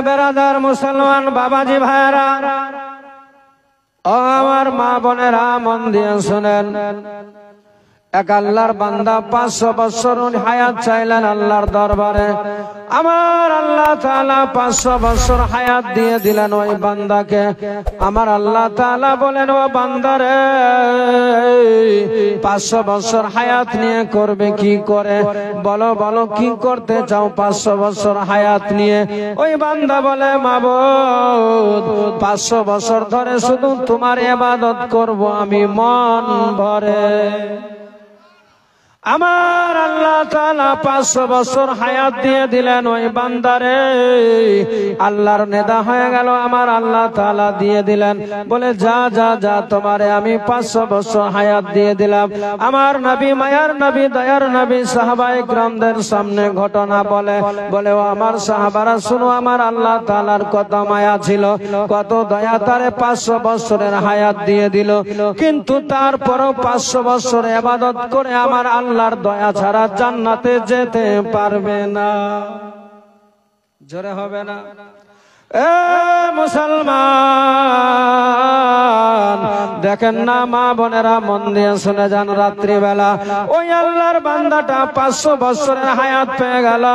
বেরাদার মুসলমান বাবাজি ভাইরা, ও আমার মা বোনেরা, মন দিয়ে শুনেন। এক আল্লাহর বান্দা 500 বছর হায়াত চাইলেন আল্লাহর দরবারে। আমার আল্লাহ তাআলা 500 বছর হায়াত দিয়ে দিলেন ওই বান্দাকে। আমার আল্লাহ তাআলা বলেন, ও বান্দারে, 500 বছর হায়াত নিয়ে করবে কি করে? বলো বলো, কি করতে চাও 500 বছর হায়াত নিয়ে? ওই বান্দা বলে, মাবুদ, 500 বছর ধরে শুধু তোমার ইবাদত করব আমি মন ভরে। আমার আল্লাহ তাআলা 500 বছর হায়াত দিয়ে দিলেন ওই বান্দারে। আল্লাহর নেদা হয়ে গেল, আমার আল্লাহ তাআলা দিয়ে দিলেন, বলে যা যা যা, তোমারে আমি 500 বছর হায়াত দিয়ে দিলাম। আমার নবী, মায়ার নবী, দয়ার নবী সাহাবায়ে কিরামদের সামনে ঘটনা বলে, বলে ও আমার সাহাবারা শুনো, আমার আল্লাহ তাআলার কত মায়া ছিল, কত দয়া, তারে 500 বছরের হায়াত দিয়ে দিল। কিন্তু তারপরও 500 বছর ইবাদত করে আমার আল্লাহর দয়া ছাড়া জান্নাতে যেতে পারবে না। জোরে হবে না? এ মুসলমান, দেখেন না মা বোনেরা, মন দিয়ে শুনে যান। রাত্রিবেলা ওই আল্লাহর বান্দাটা 500 বছরের হায়াত পেয়ে গেল।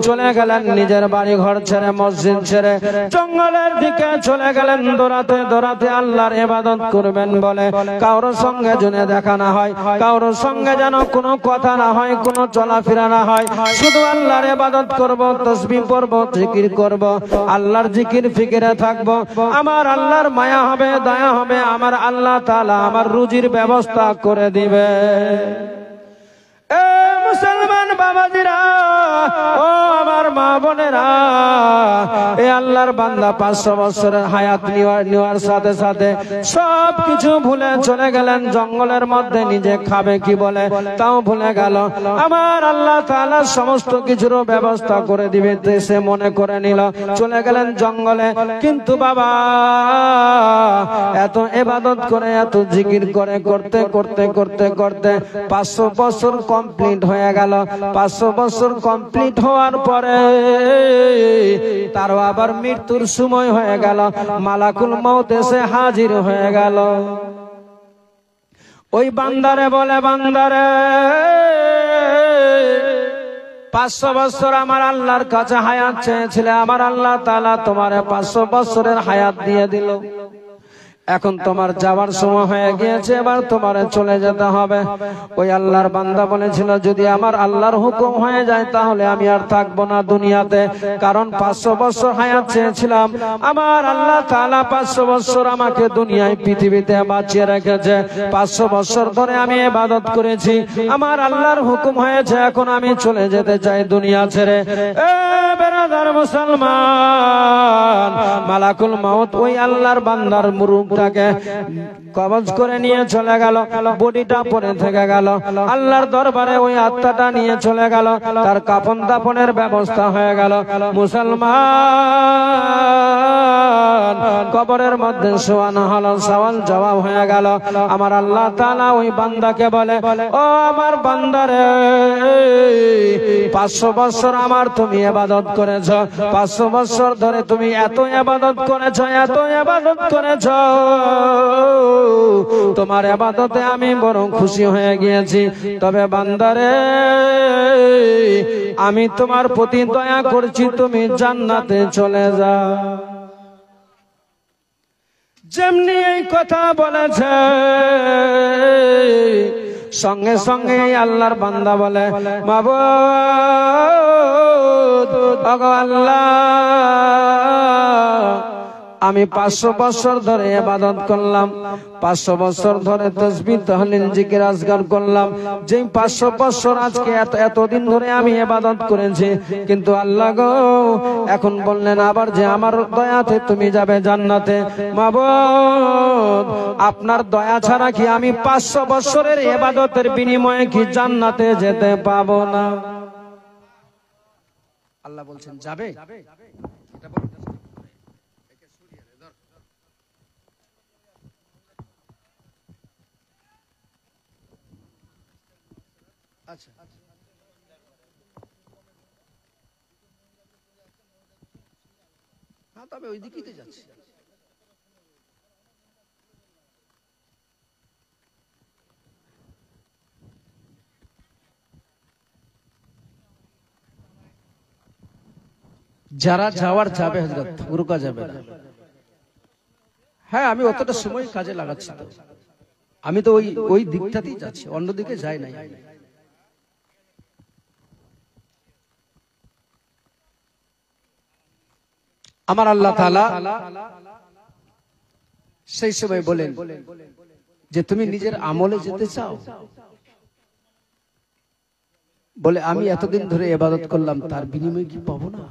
চলে গেলেন নিজের বাড়ি ঘর ছেড়ে, মসজিদ ছেড়ে জঙ্গলের দিকে চলে গেলেন। দৌড়াতে দৌড়াতে আল্লাহর ইবাদত করবেন বলে কারোর সঙ্গে যেন দেখা না হয়, কারোর সঙ্গে যেন কোনো কথা না হয়, কোনো চলাফেরা না হয়, শুধু আল্লাহর ইবাদত করব, তাসবিহ পড়ব, জিকির করব, আল্লাহর জিকির ফিকিরে থাকবো। আমার আল্লাহর মায়া হবে, দয়া হবে, আমার আল্লাহ তাআলা আমার রুজির ব্যবস্থা করে দিবে। এ মুসলমান বাবাজিরা, ও আমার মা বোনেরা, এ আল্লাহর বান্দা 500 বছরের হায়াত নেওয়ার সাথে সাথে সব কিছু ভুলে চলে গেলেন জঙ্গলের মধ্যে। নিজে খাবে কি বলে তাও ভুলে গেল। আমার আল্লাহ তাআলা সমস্ত কিছুর ব্যবস্থা করে দিবে সে মনে করে নিল, চলে গেলেন জঙ্গলে। কিন্তু বাবা, এত ইবাদত করে, এত জিকির করে, করতে করতে করতে করতে 500 বছর কমপ্লিট হয়ে গেল। 500 বছর কমপ্লিট হওয়ার পরে তার আবার মৃত্যুর সময় হয়ে গেল। মালাকুল মউত এসে হাজির হয়ে গেল। ওই বান্দারে বলে, বান্দারে, 500 বছর আমার আল্লাহর কাছে হায়াত চেয়েছিলে, আমার আল্লাহ তাআলা তোমারে 500 বছরের হায়াত দিয়ে দিল। এখন তোমার যাওয়ার সময় হয়ে গিয়েছে, এবার তোমারে চলে যেতে হবে। ওই আল্লাহর বান্দা বলেছিল, যদি আমার আল্লাহর হুকুম হয়ে যায় তাহলে আমি আর থাকবো না দুনিয়াতে, কারণ 500 বছর হায়াত চেয়েছিলাম। আমার আল্লাহ তাআলা 500 বছর আমাকে দুনিয়ায়, পৃথিবীতে বাঁচিয়ে রেখেছে। 500 বছর ধরে আমি ইবাদত করেছি, আমার আল্লাহর হুকুম হয়েছে, এখন আমি চলে যেতে চাই দুনিয়া ছেড়ে। এ বেরাদার মুসলমান, মালাকুল মউত ওই আল্লাহর বান্দার মুরুখটাকে কবজ করে নিয়ে চলে গেল, বডিটা পড়ে থেকে গেল। আল্লাহর দরবারে ওই আত্মাটা নিয়ে চলে গেল, তার কাফন দাফনের ব্যবস্থা হয়ে গেল। মুসলমান, কবরের মধ্যে শোয়ানো হলো, সওয়াল জবাব হয়ে গেল। আমার আল্লাহ তাআলা ওই বান্দাকে বলে, ও আমার বান্দারে, 500 বছর আমার তুমি ইবাদত করেছো, 500 বছর ধরে তুমি এত ইবাদত করেছো, এত ইবাদত করেছো, তোমার ইবাদতে আমি বড় খুশি হয়ে গিয়েছি। তবে বান্দারে, আমি তোমার প্রতি দয়া করছি, তুমি জান্নাতে চলে যাও। যেমনি এই কথা বলেছে, সঙ্গে সঙ্গে আল্লাহর বান্দা বলে, মাবুদ, ওগো আল্লাহ, আমি 500 বছর ধরে ইবাদত করলাম, 500 বছর ধরে তাসবিহ তাহলিল জিকির আজকার করলাম, যেই 500 বছর আজকে এতদিন ধরে আমি ইবাদত করেছি, কিন্তু আল্লাহ গো, এখন বললেন আবার যে আমার দয়াতে তুমি যাবে জান্নাতে। মাবুদ, আপনার দয়া ছাড়া কি আমি 500 বছরের ইবাদতের বিনিময়ে কি জান্নাতে যেতে পাবো না? আল্লাহ বলছেন যাবে। আচ্ছা, হ্যাঁ, তবে ওই দিকেই যাচ্ছি। যারা যাওয়ার যাবে হযরত, রোকা যাবে না। হ্যাঁ, আমি অতটা সময় কাজে লাগাচ্ছি তো, আমি তো ওই দিকটাতেই যাচ্ছি, অন্যদিকে যাই নাই। আমার আল্লাহ তাআলা সেই সময় বলেন যে তুমি নিজের আমলে যেতে চাও? বলে আমি এতদিন ধরে ইবাদত করলাম, তার বিনিময়ে কি পাবো না?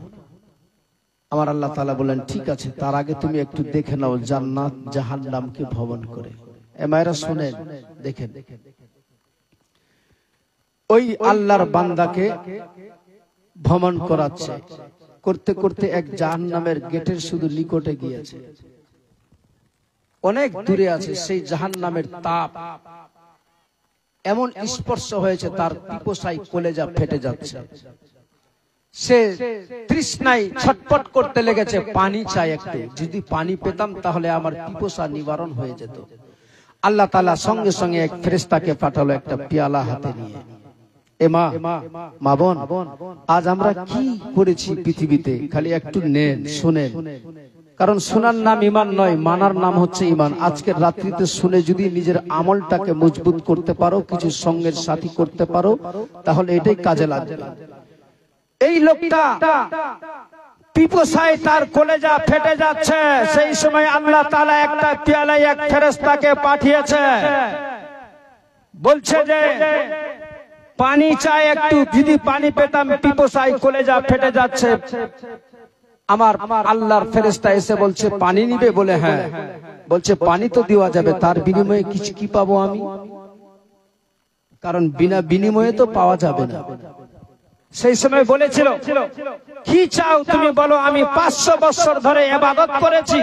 আমার আল্লাহ তাআলা বলেন ঠিক আছে, তার আগে তুমি একটু দেখে নাও জান্নাত জাহান্নামকে ভ্রমণ করে। এ মায়েরা শুনেন, দেখেন, ওই আল্লাহর বান্দাকে ভ্রমণ করাচ্ছে, করতে করতে এক জাহান্নামের গেটের শুধু নিকটে গিয়েছে, অনেক দূরে আছে। সেই জাহান্নামের তাপ এমন স্পর্শ হয়েছে, তার পিপাসায় কলেজা ফেটে যাচ্ছে। সে তৃষ্ণায় ছটফট করতে লেগেছে, পানি চাই একটু, যদি পানি পেতাম তাহলে আমার পিপাসা নিবারণ হয়ে যেত। আল্লাহ তাআলা সঙ্গে সঙ্গে এক ফেরেশতাকে পাঠালো একটা পেয়ালা হাতে নিয়ে। এ মা বোন, আজ আমরা কি করেছি পৃথিবীতে, খালি একটু নেন, শুনেন। কারণ শোনার নাম ঈমান নয়, মানার নাম হচ্ছে ঈমান। আজকের রাত্রিতে শুনে যদি নিজের আমলটাকে মজবুত করতে পারো, কিছু সঙ্গের সাথী করতে পারো, তাহলে এটাই কাজে লাগবে। এই লোকটা পিপাসায় তার কলেজা ফেটে যাচ্ছে, সেই সময় আল্লাহ তাআলা একটা পেয়ালায় এক ফেরেশতাকে পাঠিয়েছে, বলছে যে পানি চাই একটু, যদি পানি পেতাম, পিপাসায় কলেজা ফেটে যাচ্ছে। আমার আল্লাহর ফেরেশতা এসে বলছে পানি নিবে? বলে হ্যাঁ। বলছে পানি তো দেওয়া যাবে, তার বিনিময়ে কিছু কি পাবো আমি? কারণ বিনা বিনিময়ে তো পাওয়া যাবে না। সেই সময় বলেছিল কি চাও তুমি বলো, আমি 500 বছর ধরে ইবাদত করেছি।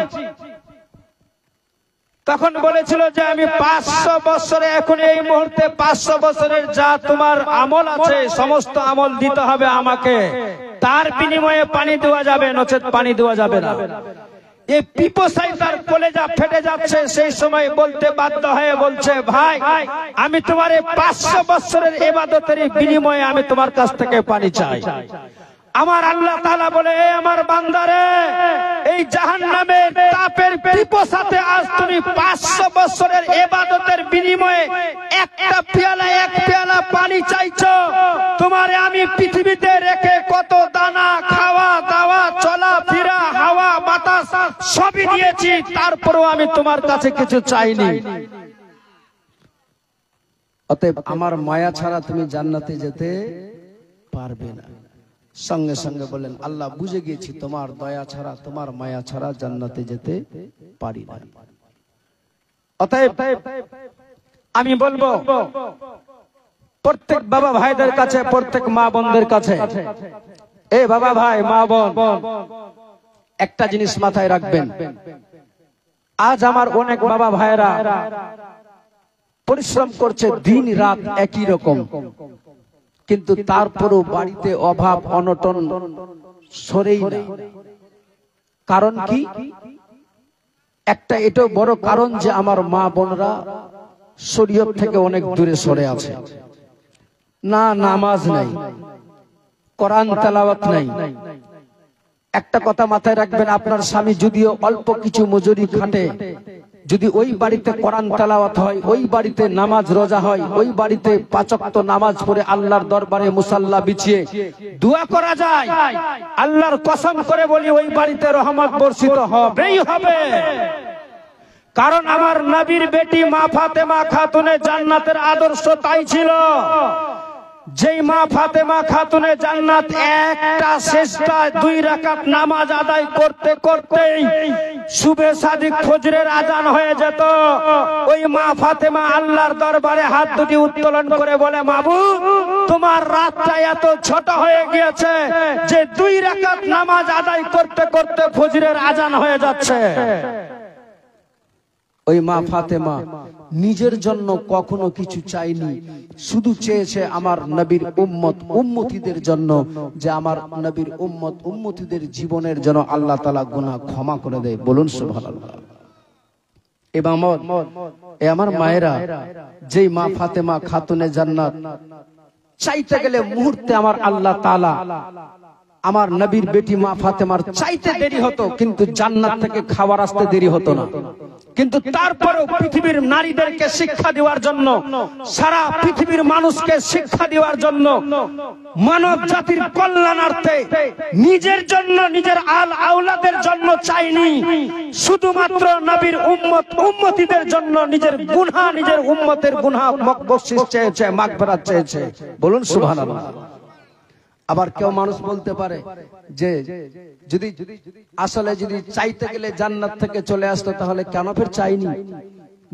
তখন বলেছিল যে আমি 500 বছরে, এখন এই মুহূর্তে 500 বছরের যা তোমার আমল আছে সমস্ত আমল দিতে হবে আমাকে, তার বিনিময়ে পানি দেওয়া যাবে, নচেত পানি দেওয়া যাবে না। এই পিপাসায় তার কলেজা ফেটে যাচ্ছে, সেই সময় বলতে বাধ্য হয়ে বলছে ভাই, আমি তোমার 500 বছরের ইবাদতের বিনিময়ে আমি তোমার কাছ থেকে পানি চাই। আমার আল্লাহ তাআলা বলে, এ আমার বান্দারে, এই জাহান্নামের তাপের পিপাসাতে আজ তুমি 500 বছরের ইবাদতের বিনিময়ে একটা পেয়ালা, এক পেয়ালা পানি চাইছো। তোমারে আমি পৃথিবীতে রেখে কত দানা, খাওয়া দাওয়া, চলা ফিরা, হাওয়া বাতাস সবই দিয়েছি, তারপরেও আমি তোমার কাছে কিছু চাইনি। অতএব আমার মায়া ছাড়া তুমি জান্নাতে যেতে পারবে না। সঙ্গে সঙ্গে বলেন আল্লাহ বুঝে গিয়েছি, তোমার দয়া ছাড়া, তোমার মায়া ছাড়া জান্নাতে যেতে পারি না। অতএব আমি বলবো প্রত্যেক বাবা ভাইদের কাছে, প্রত্যেক মা বোনদের কাছে, এ বাবা ভাই, মা বোন, একটা জিনিস মাথায় রাখবেন। আজ আমার অনেক বাবা ভাইরা পরিশ্রম করছে দিন রাত একই রকম, কিন্তু তারপরও বাড়িতে অভাব অনটন সরেই না। কারণ কি? একটা এটাও বড় কারণ যে আমার মা বোনরা শরীয়ত থেকে অনেক দূরে সরে আছে। না নামাজ নাই, কোরআন তেলাওয়াত নাই। একটা কথা মাথায় রাখবেন, আপনার স্বামী যদিও অল্প কিছু মজুরি খাটে, যদি ওই বাড়িতে কোরআন তেলাওয়াত হয়, ওই বাড়িতে নামাজ রোজা হয়, ওই বাড়িতে 5 ওয়াক্ত নামাজ পড়ে আল্লাহর দরবারে মুসাল্লা বিছিয়ে দোয়া করা যায়, আল্লাহর কসম করে বলি ওই বাড়িতে রহমত বর্ষিত হবেই হবে। কারণ আমার নবীর বেটি মা ফাতেমা খাতুনে জান্নাতের আদর্শ তাই ছিল। যেই মা ফাতেমা খাতুনে জান্নাত একটা শেষটা 2 রাকাত নামাজ আদায় করতে করতেই সুবে সাদিক ফজরের আজান হয়ে যেত। ওই মা ফাতেমা আল্লাহর দরবারে হাত দুটি উত্তোলন করে বলে, মাবুদ, তোমার রাতটা এত ছোট হয়ে গিয়েছে যে 2 রাকাত নামাজ আদায় করতে করতে ফজরের আজান হয়ে যাচ্ছে। ওই মা ফাতেমা নিজের জন্য কখনো কিছু চাইনি, শুধু চেয়েছে আমার নবীর উম্মত উম্মতিদের জন্য, যে আমার নবীর উম্মত উম্মতিদের জীবনের জন্য আল্লাহ তাআলা গুনাহ ক্ষমা করে দেয়। বলুন সুবহানাল্লাহ। ইমামত এ আমার মায়েরা, যেই মা ফাতেমা খাতুনে জান্নাত চাইতে গেলে মুহূর্তে আমার আল্লাহ তাআলা আমার নবীর বেটি মা ফাতেমার চাইতে দেরি হতো, কিন্তু জান্নাত থেকে খাবার আসতে দেরি হতো না। কিন্তু তারপরেও পৃথিবীর নারীদেরকে শিক্ষা দেওয়ার জন্য, সারা পৃথিবীর মানুষকে শিক্ষা দেওয়ার জন্য, মানব জাতির কল্যাণার্থে নিজের জন্য, নিজের আল আওলাদের জন্য চাইনি, শুধুমাত্র নবীর উম্মত উম্মতিদের জন্য নিজের গুনাহ, নিজের উম্মতের গুনাহ বখশিশ চেয়েছে, মাগফিরাত চেয়েছে। বলুন সুবহানাল্লাহ। আবার কেউ মানুষ বলতে পারে যে যদি আসলে যদি চাইতে গেলে জান্নাত থেকে চলে আসতো তাহলে কেন ফের চাইনি?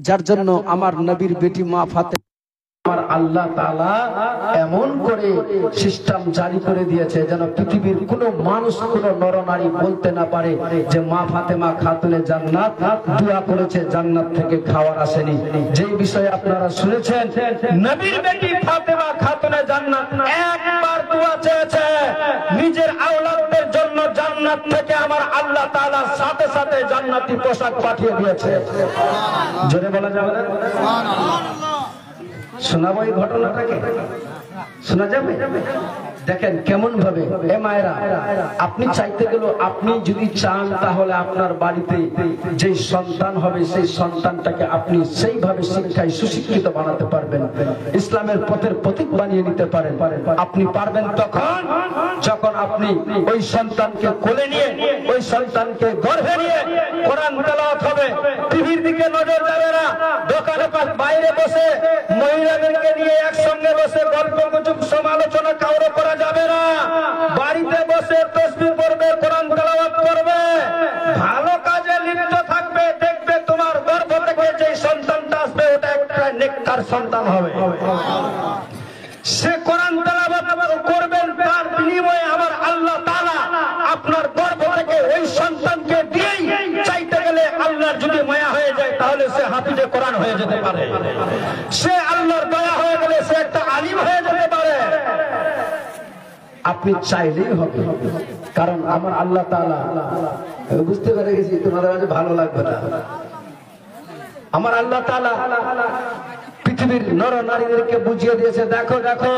যার জন্য আমার নবীর বেটি মা ফাতেমা, আমার আল্লাহ তাআলা এমন করে সিস্টেম জারি করে দিয়েছে যেন পৃথিবীর কোনো মানুষ, কোনো নরনারী বলতে না পারে যে মা ফাতেমা খাতুনে জান্নাত দোয়া করেছে, জান্নাত থেকে খাবার আসেনি। যেই বিষয়ে আপনারা শুনেছেন, নবীর বেটি ফাতেমা খাতুনে জান্নাত একবার দোয়া চেয়েছে নিজের আওলাদদের জন্য, জান্নাত থেকে আমার আল্লাহ তাআলা সাথে সাথে জান্নাতি পোশাক পাঠিয়ে দিয়েছে। জোরে বলা যাবে না? সুবহানাল্লাহ। শোনাবো এই ঘটনাটাকে? শোনা যাবে? দেখেন কেমন ভাবে এ মায়েরা, আপনি চাইতে গেল, আপনি যদি চান তাহলে আপনার বাড়িতে যে সন্তান হবে সেই সন্তানটাকে আপনি সেইভাবে শিক্ষায় সুশিক্ষিত বানাতে পারবেন, ইসলামের পথের প্রতীক বানিয়ে নিতে পারেন। আপনি পারবেন তখন যখন আপনি ওই সন্তানকে কোলে নিয়ে, ওই সন্তানকে গর্ভে নিয়ে কোরআন তেলাওয়াত হবে, টিভির দিকে নজর যাবে না, দোকানে বাইরে বসে মহিলাদেরকে নিয়ে একসঙ্গে বসে গল্প গুজব সমালোচনা কাউরে করা যাবে না, বাড়িতে বসে তাসবিহ পড়বে, কোরআন তেলাওয়াত করবে, ভালো কাজে লিপ্ত থাকবে। দেখবে তোমার গর্ভ থেকে যে সন্তানটা আসবে ওটা একটা নেককার সন্তান হবে। সে কোরআন তেলাওয়াত করবেন, তার বিনিময়ে আমার আল্লাহ তাআলা আপনার গর্ভ থেকে ওই সন্তানকে দিয়েই, চাইতে গেলে আল্লাহর যদি মায়া হয়ে যায় তাহলে সে হাফিজে কোরআন হয়ে যেতে পারে, সে আল্লাহর দয়া হয়ে গেলে সে একটা আলিম হয়ে যেতে পারে। আপনি চাইলেই হবে, কারণ আমার আল্লাহ তাআলা, বুঝতে পেরে গেছি তোমাদের কাছে ভালো লাগবে না, আমার আল্লাহ তাআলা পৃথিবীর নর নারীদেরকে বুঝিয়ে দিয়েছে, দেখো দেখো